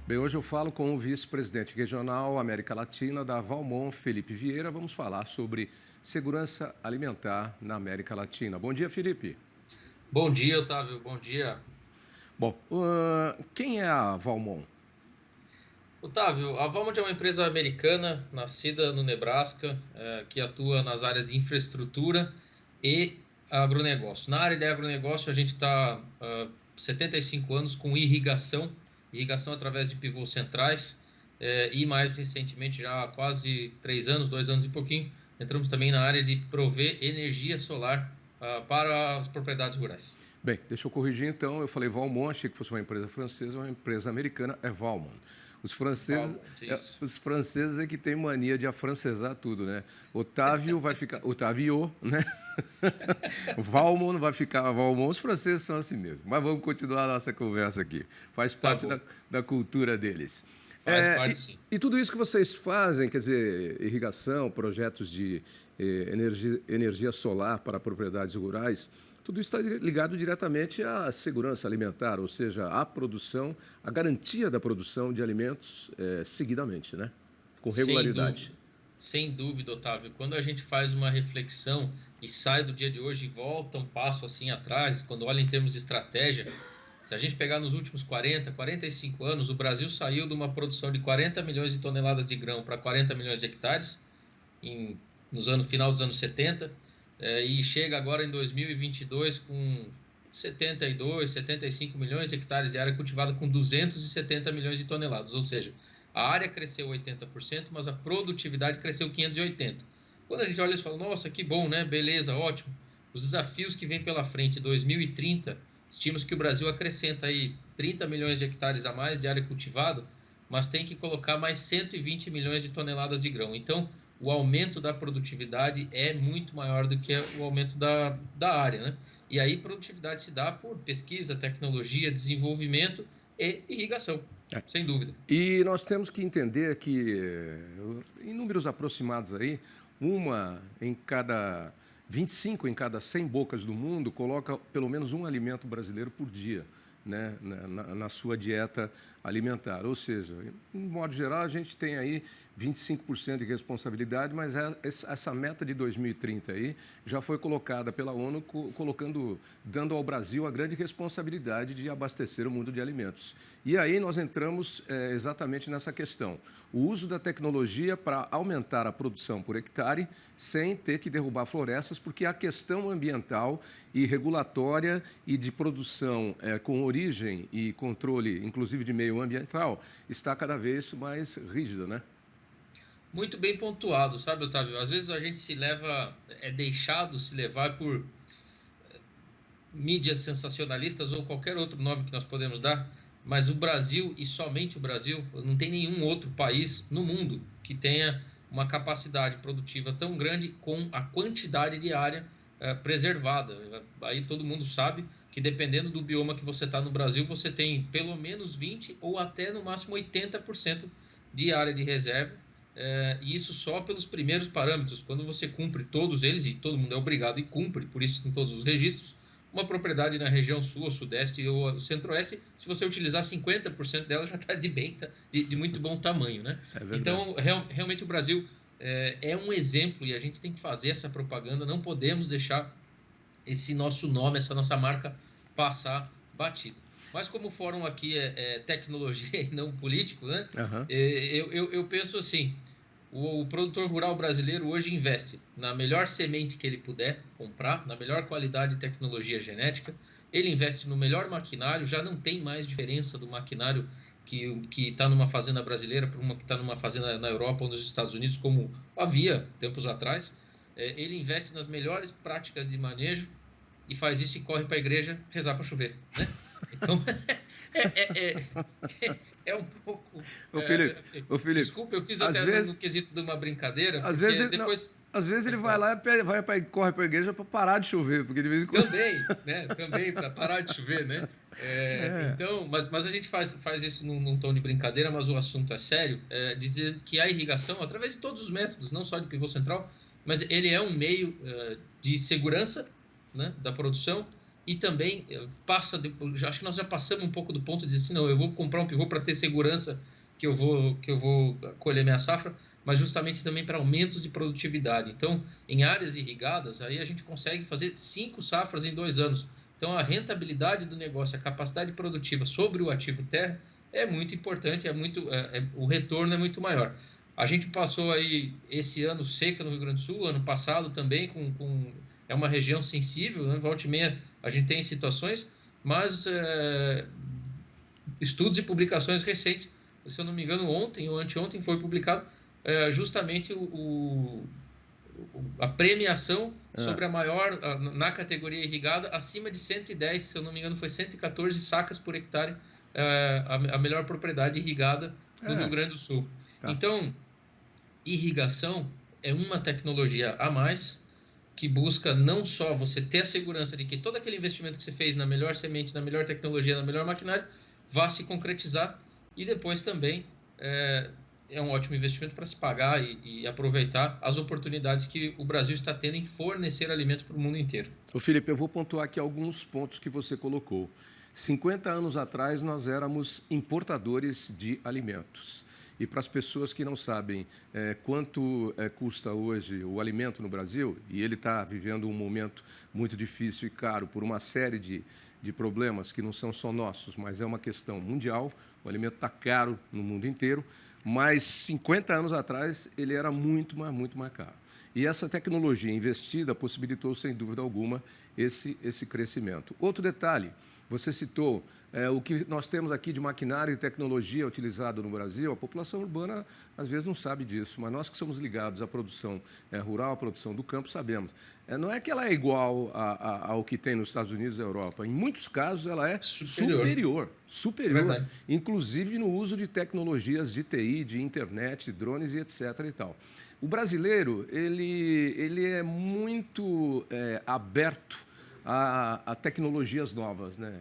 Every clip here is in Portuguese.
Bem, hoje eu falo com o vice-presidente regional América Latina da Valmont, Felipe Vieira. Vamos falar sobre segurança alimentar na América Latina. Bom dia, Felipe. Bom dia, Otávio. Bom dia. Bom, quem é a Valmont? Otávio, a Valmont é uma empresa americana nascida no Nebraska, que atua nas áreas de infraestrutura e agronegócio. Na área de agronegócio, a gente está 75 anos com irrigação através de pivôs centrais, e mais recentemente, já há quase 3 anos, 2 anos e pouquinho, entramos também na área de prover energia solar para as propriedades rurais. Bem, deixa eu corrigir então. Eu falei Valmont, achei que fosse uma empresa francesa, uma empresa americana, é Valmont. Os franceses, Valmont, isso. os franceses é que têm mania de afrancesar tudo, né? Otávio vai ficar Otávio, né? Valmont vai ficar Valmont. Os franceses são assim mesmo. Mas vamos continuar a nossa conversa aqui. Faz Tá parte bom. da cultura deles. Faz parte, sim. E tudo isso que vocês fazem, quer dizer, irrigação, projetos de energia solar para propriedades rurais, tudo isso está ligado diretamente à segurança alimentar, ou seja, à produção, à garantia da produção de alimentos seguidamente, né? Com Sem regularidade. dúvida. Sem dúvida, Otávio. Quando a gente faz uma reflexão e sai do dia de hoje e volta um passo assim atrás, quando olha em termos de estratégia, se a gente pegar nos últimos 40, 45 anos, o Brasil saiu de uma produção de 40 milhões de toneladas de grão para 40 milhões de hectares nos anos final dos anos 70, e chega agora em 2022 com 72, 75 milhões de hectares de área cultivada com 270 milhões de toneladas, ou seja, a área cresceu 80%, mas a produtividade cresceu 580%. Quando a gente olha isso e fala, nossa, que bom, né? Beleza, ótimo. Os desafios que vêm pela frente, 2030, estima que o Brasil acrescenta aí 30 milhões de hectares a mais de área cultivada, mas tem que colocar mais 120 milhões de toneladas de grão. Então, o aumento da produtividade é muito maior do que o aumento da área, né? E aí, produtividade se dá por pesquisa, tecnologia, desenvolvimento e irrigação, É. sem dúvida. E nós temos que entender que, em números aproximados aí, uma em cada 25 em cada 100 bocas do mundo coloca pelo menos um alimento brasileiro por dia, né, na sua dieta alimentar. Ou seja, em modo geral, a gente tem aí 25% de responsabilidade, mas essa meta de 2030 aí já foi colocada pela ONU, dando ao Brasil a grande responsabilidade de abastecer o mundo de alimentos. E aí nós entramos exatamente nessa questão. O uso da tecnologia para aumentar a produção por hectare sem ter que derrubar florestas, porque a questão ambiental e regulatória e de produção com origem e controle, inclusive de meio ambiental, está cada vez mais rígida, né? Muito bem pontuado, sabe, Otávio? Às vezes a gente é deixado se levar por mídias sensacionalistas ou qualquer outro nome que nós podemos dar, mas o Brasil, e somente o Brasil, não tem nenhum outro país no mundo que tenha uma capacidade produtiva tão grande com a quantidade de área preservada. Aí todo mundo sabe que dependendo do bioma que você está no Brasil, você tem pelo menos 20 ou até no máximo 80% de área de reserva, e isso só pelos primeiros parâmetros. Quando você cumpre todos eles, e todo mundo é obrigado e cumpre, por isso em todos os registros, uma propriedade na região sul, ou sudeste ou centro-oeste, se você utilizar 50% dela, já está de muito bom tamanho, né? É verdade. Então, realmente o Brasil é um exemplo e a gente tem que fazer essa propaganda, não podemos deixar esse nosso nome, essa nossa marca passar batido. Mas como o fórum aqui é tecnologia e não político, né? Aham. Eu penso assim, o produtor rural brasileiro hoje investe na melhor semente que ele puder comprar, na melhor qualidade de tecnologia genética, ele investe no melhor maquinário, já não tem mais diferença do maquinário que está numa fazenda brasileira para uma que está numa fazenda na Europa ou nos Estados Unidos, como havia tempos atrás. Ele investe nas melhores práticas de manejo e faz isso e corre para a igreja rezar para chover, né? Então, é, é, é um pouco. Ô, Felipe, Desculpa, eu fiz às até vezes, no quesito de uma brincadeira, às vezes, porque não, depois. às vezes ele Pode vai falar. lá e corre para a igreja para parar de chover, porque de vez em quando... Também, né? Também, para parar de chover, né? É, Então, mas a gente faz isso num tom de brincadeira, mas o assunto é sério. Dizer que a irrigação, através de todos os métodos, não só de pivô central, mas ele é um meio de segurança, né, da produção e também acho que nós já passamos um pouco do ponto de dizer assim, não, eu vou comprar um pivô para ter segurança que eu vou colher minha safra, mas justamente também para aumentos de produtividade. Então, em áreas irrigadas, aí a gente consegue fazer 5 safras em 2 anos. Então, a rentabilidade do negócio, a capacidade produtiva sobre o ativo terra é muito importante, o retorno é muito maior. A gente passou aí esse ano seca no Rio Grande do Sul, ano passado também, é uma região sensível, né? Volta e meia a gente tem situações, mas estudos e publicações recentes, se eu não me engano, ontem ou anteontem foi publicado justamente a premiação sobre a maior, na categoria irrigada, acima de 110, se eu não me engano, foi 114 sacas por hectare, a melhor propriedade irrigada do Rio Grande do Sul. Tá. Então, irrigação é uma tecnologia a mais que busca não só você ter a segurança de que todo aquele investimento que você fez na melhor semente, na melhor tecnologia, na melhor maquinário, vá se concretizar, e depois também é um ótimo investimento para se pagar e aproveitar as oportunidades que o Brasil está tendo em fornecer alimentos para o mundo inteiro. Ô Felipe, eu vou pontuar aqui alguns pontos que você colocou. 50 anos atrás, nós éramos importadores de alimentos. E para as pessoas que não sabem quanto custa hoje o alimento no Brasil, e ele está vivendo um momento muito difícil e caro por uma série de problemas que não são só nossos, mas é uma questão mundial, o alimento está caro no mundo inteiro, mas 50 anos atrás ele era muito mais caro. E essa tecnologia investida possibilitou, sem dúvida alguma, esse crescimento. Outro detalhe, você citou o que nós temos aqui de maquinário e tecnologia utilizado no Brasil, a população urbana às vezes não sabe disso, mas nós que somos ligados à produção rural, à produção do campo, sabemos. Não é que ela é igual ao que tem nos Estados Unidos e Europa, em muitos casos ela é superior, inclusive no uso de tecnologias de TI, de internet, drones e etc. e tal. O brasileiro ele é muito aberto a tecnologias novas, né?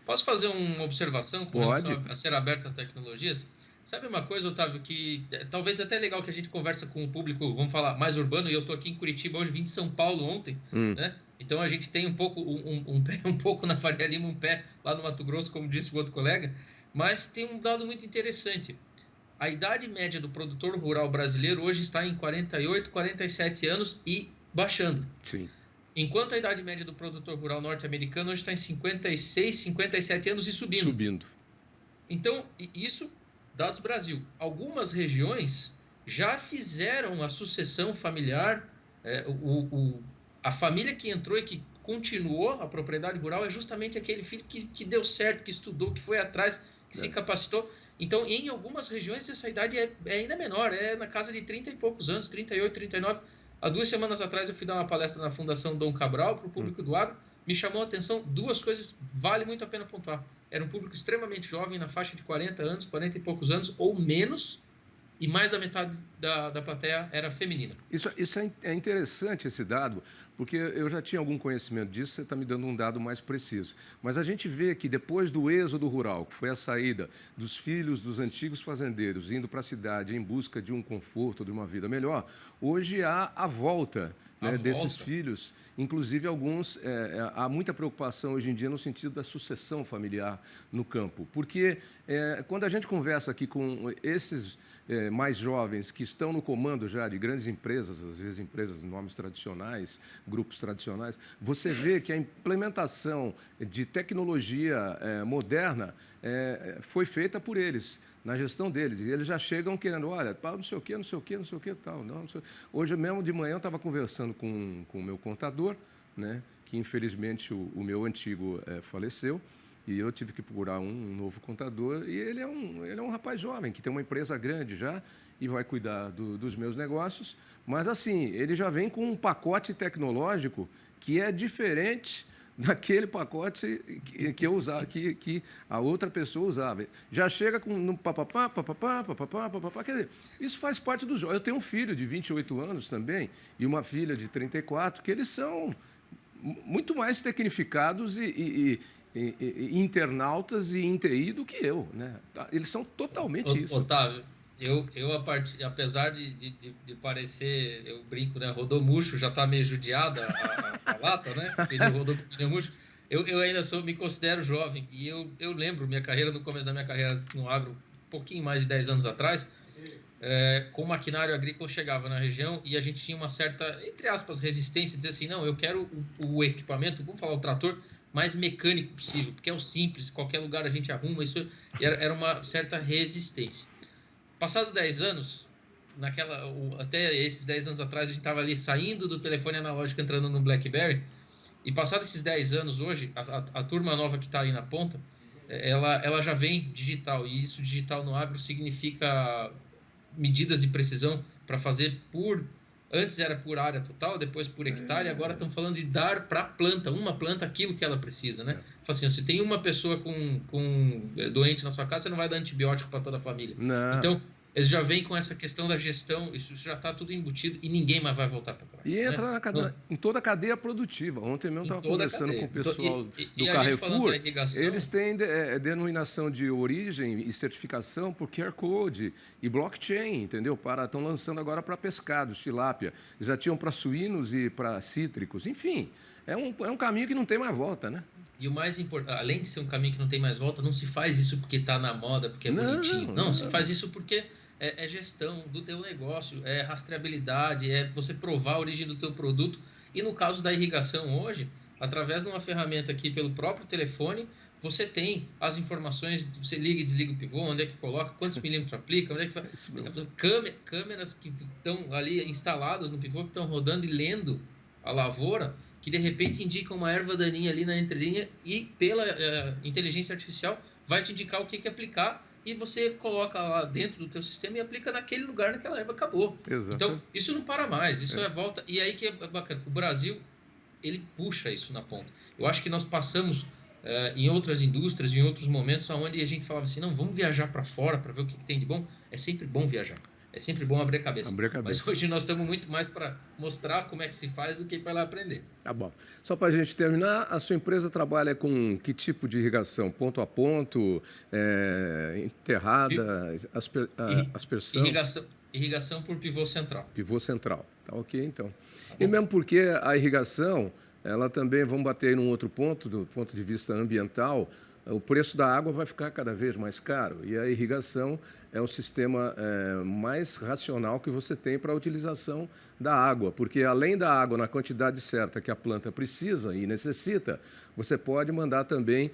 Posso fazer uma observação com Pode. relação a ser aberto a tecnologias? Sabe uma coisa, Otávio, que talvez até legal que a gente conversa com o público, vamos falar, mais urbano, e eu estou aqui em Curitiba hoje, vim de São Paulo ontem, né? Então a gente tem um pouco, pé um pouco na Faria Lima, um pé lá no Mato Grosso, como disse o outro colega, mas tem um dado muito interessante. A idade média do produtor rural brasileiro hoje está em 48, 47 anos e baixando. Sim. Enquanto a idade média do produtor rural norte-americano hoje está em 56, 57 anos e subindo. Então, isso, dados Brasil. Algumas regiões já fizeram a sucessão familiar. A família que entrou e que continuou a propriedade rural é justamente aquele filho que deu certo, que estudou, que foi atrás, que se capacitou. Então, em algumas regiões, essa idade é ainda menor, é na casa de 30 e poucos anos, 38, 39. Há 2 semanas atrás eu fui dar uma palestra na Fundação Dom Cabral para o público do agro. Me chamou a atenção 2 coisas, vale muito a pena pontuar. Era um público extremamente jovem, na faixa de 40 anos, 40 e poucos anos ou menos, e mais da metade da plateia era feminina. Isso é interessante, esse dado, porque eu já tinha algum conhecimento disso, você está me dando um dado mais preciso. Mas a gente vê que depois do êxodo rural, que foi a saída dos filhos dos antigos fazendeiros indo para a cidade em busca de um conforto, de uma vida melhor, hoje há a volta desses filhos. Inclusive, alguns, há muita preocupação hoje em dia no sentido da sucessão familiar no campo. Porque quando a gente conversa aqui com esses mais jovens que estão no comando já de grandes empresas, às vezes empresas de nomes tradicionais, grupos tradicionais, você vê que a implementação de tecnologia moderna foi feita por eles, na gestão deles. E eles já chegam querendo, olha, não sei o quê, tal. Não sei. Hoje mesmo de manhã eu estava conversando com o meu contador, né, que infelizmente o meu antigo faleceu, e eu tive que procurar um novo contador, e ele é um rapaz jovem, que tem uma empresa grande já, e vai cuidar dos meus negócios, mas assim, ele já vem com um pacote tecnológico que é diferente daquele pacote que eu usava, que a outra pessoa usava. Já chega no papapá, quer dizer, isso faz parte do jogo. Eu tenho um filho de 28 anos também, e uma filha de 34, que eles são muito mais tecnificados e internautas e em TI do que eu, né? Eles são totalmente isso. Otávio, apesar de parecer, eu brinco, né? Rodou murcho, já está meio judiada a lata, né? Ele rodou com pneu murcho. eu ainda me considero jovem e eu lembro minha carreira, no começo da minha carreira no agro, um pouquinho mais de 10 anos atrás, com o maquinário agrícola chegava na região e a gente tinha uma certa, entre aspas, resistência, dizer assim, não, eu quero o equipamento, vamos falar o trator, mais mecânico possível, porque é o simples, qualquer lugar a gente arruma, isso era uma certa resistência. Passado 10 anos, até esses 10 anos atrás, a gente estava ali saindo do telefone analógico, entrando no BlackBerry, e passados esses 10 anos hoje, a turma nova que está aí na ponta, ela já vem digital, e isso digital no agro significa medidas de precisão para fazer antes era por área total, depois por hectare, agora estão falando de dar para a planta, uma planta, aquilo que ela precisa, né? Assim, se tem uma pessoa com doente na sua casa, você não vai dar antibiótico para toda a família. Não. Então, eles já vêm com essa questão da gestão, isso já está tudo embutido e ninguém mais vai voltar para trás. E entra em toda a cadeia produtiva. Ontem mesmo estava conversando com o pessoal do Carrefour. Eles têm denominação de origem e certificação por QR Code e blockchain, entendeu? Estão lançando agora para pescados, tilápia. Já tinham para suínos e para cítricos. Enfim, é um caminho que não tem mais volta, né? E o mais importante, além de ser um caminho que não tem mais volta, não se faz isso porque está na moda, porque é bonitinho. Não, se faz isso porque é gestão do teu negócio, é rastreabilidade, é você provar a origem do teu produto. E no caso da irrigação hoje, através de uma ferramenta aqui pelo próprio telefone, você tem as informações, você liga e desliga o pivô, onde é que coloca, quantos milímetros aplica, onde é que vai... Câmeras que estão ali instaladas no pivô, que estão rodando e lendo a lavoura, que de repente indicam uma erva daninha ali na entrelinha e pela inteligência artificial vai te indicar o que aplicar e você coloca lá dentro do teu sistema e aplica naquele lugar, naquela erva, acabou. Exato. Então, isso não para mais, isso é volta. E aí que é bacana, o Brasil, ele puxa isso na ponta. Eu acho que nós passamos em outras indústrias, em outros momentos, onde a gente falava assim, não, vamos viajar para fora para ver o que tem de bom. É sempre bom viajar. É sempre bom abrir a cabeça. Mas hoje nós estamos muito mais para mostrar como é que se faz do que para lá aprender. Tá bom. Só para a gente terminar, a sua empresa trabalha com que tipo de irrigação? Ponto a ponto, enterrada, aspersão? Irrigação por pivô central. Pivô central. Tá ok, então. Tá, e mesmo porque a irrigação, ela também, vamos bater aí num outro ponto, do ponto de vista ambiental, o preço da água vai ficar cada vez mais caro e a irrigação é o sistema mais racional que você tem para a utilização da água, porque além da água na quantidade certa que a planta precisa e necessita, você pode mandar também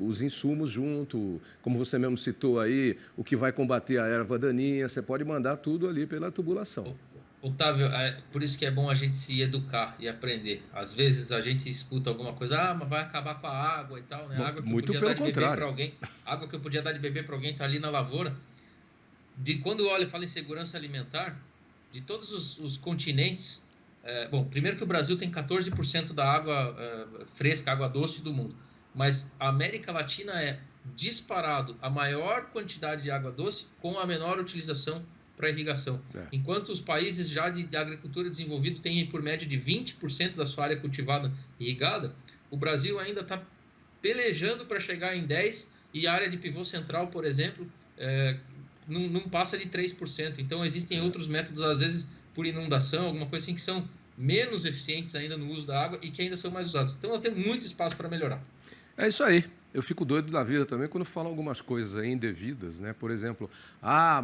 os insumos junto, como você mesmo citou aí, o que vai combater a erva daninha, você pode mandar tudo ali pela tubulação. Otávio, por isso que é bom a gente se educar e aprender. Às vezes a gente escuta alguma coisa, mas vai acabar com a água e tal, né? Água que muito eu podia pelo dar de beber contrário. para alguém, água que eu podia dar de beber para alguém está ali na lavoura. Quando olha e fala em segurança alimentar, de todos os continentes, bom, primeiro que o Brasil tem 14% da água fresca, água doce do mundo, mas a América Latina é disparado a maior quantidade de água doce com a menor utilização para irrigação. Enquanto os países já de agricultura desenvolvida têm por média de 20% da sua área cultivada irrigada, o Brasil ainda está pelejando para chegar em 10% e a área de pivô central, por exemplo, não passa de 3%. Então, existem outros métodos, às vezes por inundação, alguma coisa assim, que são menos eficientes ainda no uso da água e que ainda são mais usados. Então, ela tem muito espaço para melhorar. É isso aí. Eu fico doido da vida também quando falam algumas coisas aí indevidas, né? Por exemplo,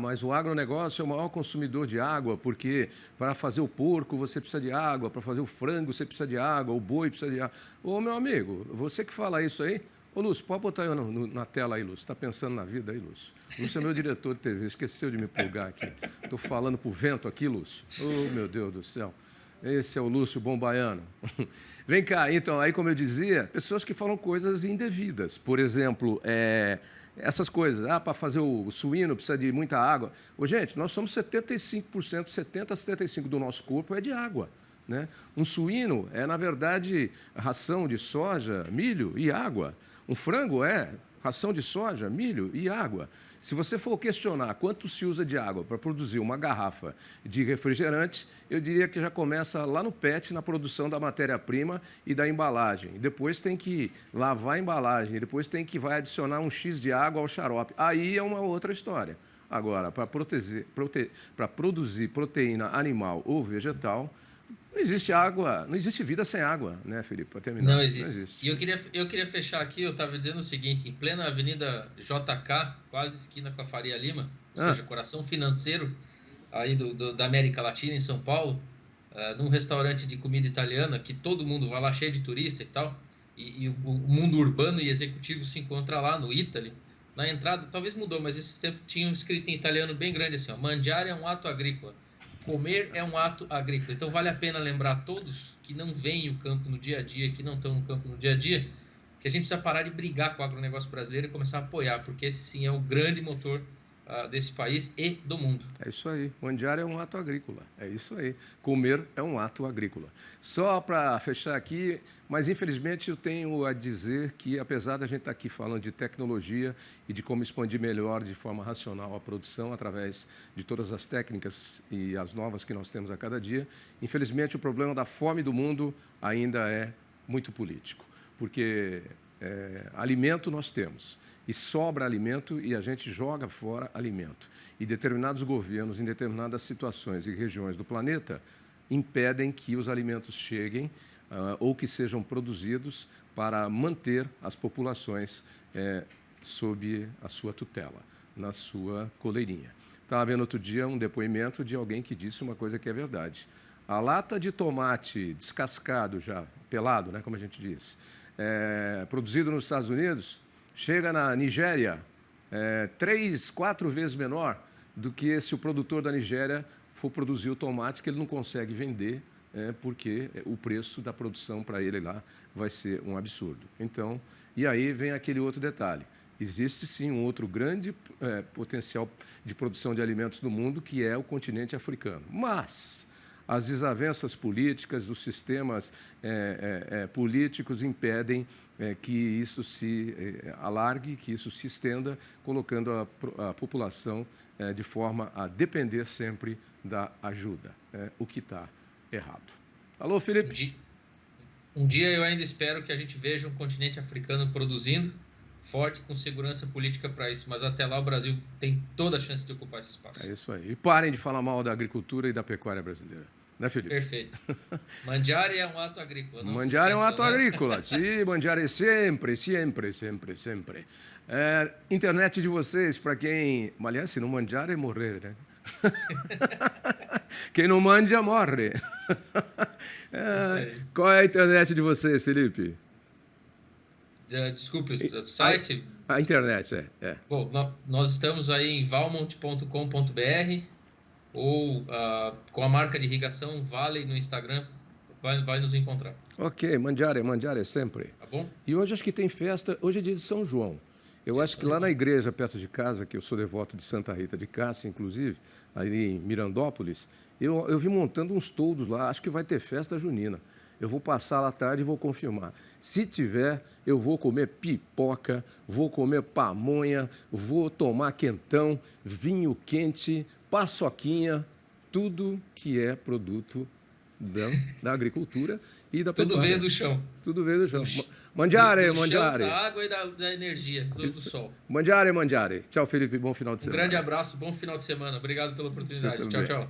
mas o agronegócio é o maior consumidor de água, porque para fazer o porco você precisa de água, para fazer o frango você precisa de água, o boi precisa de água. Ô, meu amigo, você que fala isso aí, ô, Lúcio, pode botar eu na tela aí, Lúcio. Está pensando na vida aí, Lúcio? Lúcio é meu diretor de TV, esqueceu de me plugar aqui. Estou falando pro vento aqui, Lúcio. Ô, meu Deus do céu. Esse é o Lúcio Bom Baiano. Vem cá, então, aí como eu dizia, pessoas que falam coisas indevidas. Por exemplo, essas coisas, para fazer o suíno precisa de muita água. Ô, gente, nós somos 75%, 70% a 75% do nosso corpo é de água. Né? Um suíno na verdade, ração de soja, milho e água. Um frango ração de soja, milho e água. Se você for questionar quanto se usa de água para produzir uma garrafa de refrigerante, eu diria que já começa lá no PET, na produção da matéria-prima e da embalagem. Depois tem que lavar a embalagem, depois vai adicionar um X de água ao xarope. Aí é uma outra história. Agora, para produzir proteína animal ou vegetal, Não existe água, não existe vida sem água, né, Felipe? Para terminar. Não existe. E eu queria fechar aqui, eu estava dizendo o seguinte, em plena Avenida JK, quase esquina com a Faria Lima, ou seja, coração financeiro aí da América Latina, em São Paulo, num restaurante de comida italiana, que todo mundo vai lá cheio de turista e tal, e o mundo urbano e executivo se encontra lá no Italy. Na entrada, talvez mudou, mas esses tempos tinha escrito em italiano bem grande assim, ó, mangiare é um ato agrícola. Comer é um ato agrícola. Então vale a pena lembrar a todos que não veem o campo no dia a dia, que não estão no campo no dia a dia, que a gente precisa parar de brigar com o agronegócio brasileiro e começar a apoiar, porque esse sim é o grande motor desse país e do mundo. É isso aí. Mangiar é um ato agrícola. É isso aí. Comer é um ato agrícola. Só para fechar aqui, mas infelizmente eu tenho a dizer que, apesar da gente estar aqui falando de tecnologia e de como expandir melhor, de forma racional, a produção através de todas as técnicas e as novas que nós temos a cada dia, infelizmente o problema da fome do mundo ainda é muito político. Porque alimento nós temos. E sobra alimento e a gente joga fora alimento. E determinados governos, em determinadas situações e regiões do planeta, impedem que os alimentos cheguem ou que sejam produzidos para manter as populações sob a sua tutela, na sua coleirinha. Estava vendo outro dia um depoimento de alguém que disse uma coisa que é verdade. A lata de tomate descascado já, pelado, né, como a gente diz, produzido nos Estados Unidos, chega na Nigéria 3, 4 vezes menor do que se o produtor da Nigéria for produzir o tomate que ele não consegue vender, porque o preço da produção para ele lá vai ser um absurdo. Então, e aí vem aquele outro detalhe. Existe sim um outro grande potencial de produção de alimentos no mundo, que é o continente africano. Mas as desavenças políticas, os sistemas políticos impedem que isso se alargue, que isso se estenda, colocando a população de forma a depender sempre da ajuda, o que está errado. Alô, Felipe? Um dia eu ainda espero que a gente veja um continente africano produzindo, forte, com segurança política para isso, mas até lá o Brasil tem toda a chance de ocupar esse espaço. É isso aí. E parem de falar mal da agricultura e da pecuária brasileira. Né, Felipe? Perfeito. Mangiare é um ato agrícola. Mangiare é um ato agrícola. Sim, mangiare sempre, sempre, sempre, sempre. Internet de vocês, para quem... Aliás, se não mangiare, morrer, né? Quem não manja, morre. Qual é a internet de vocês, Felipe? Desculpe, o site? A internet, Bom, nós estamos aí em valmont.com.br ou com a marca de irrigação Vale no Instagram, vai nos encontrar. Ok, mangiare sempre. Tá bom? E hoje acho que tem festa, hoje é dia de São João. Eu acho que lá na igreja, perto de casa, que eu sou devoto de Santa Rita de Cássia, inclusive, ali em Mirandópolis, eu vi montando uns toldos lá, acho que vai ter festa junina. Eu vou passar lá à tarde e vou confirmar. Se tiver, eu vou comer pipoca, vou comer pamonha, vou tomar quentão, vinho quente, paçoquinha, tudo que é produto da agricultura e da pecuária. Tudo veio do chão. Tudo veio do chão. Mangiare. Da água e da energia, do sol. Mangiare. Tchau, Felipe. Bom final de semana. Um grande abraço, bom final de semana. Obrigado pela oportunidade. Tchau, tchau.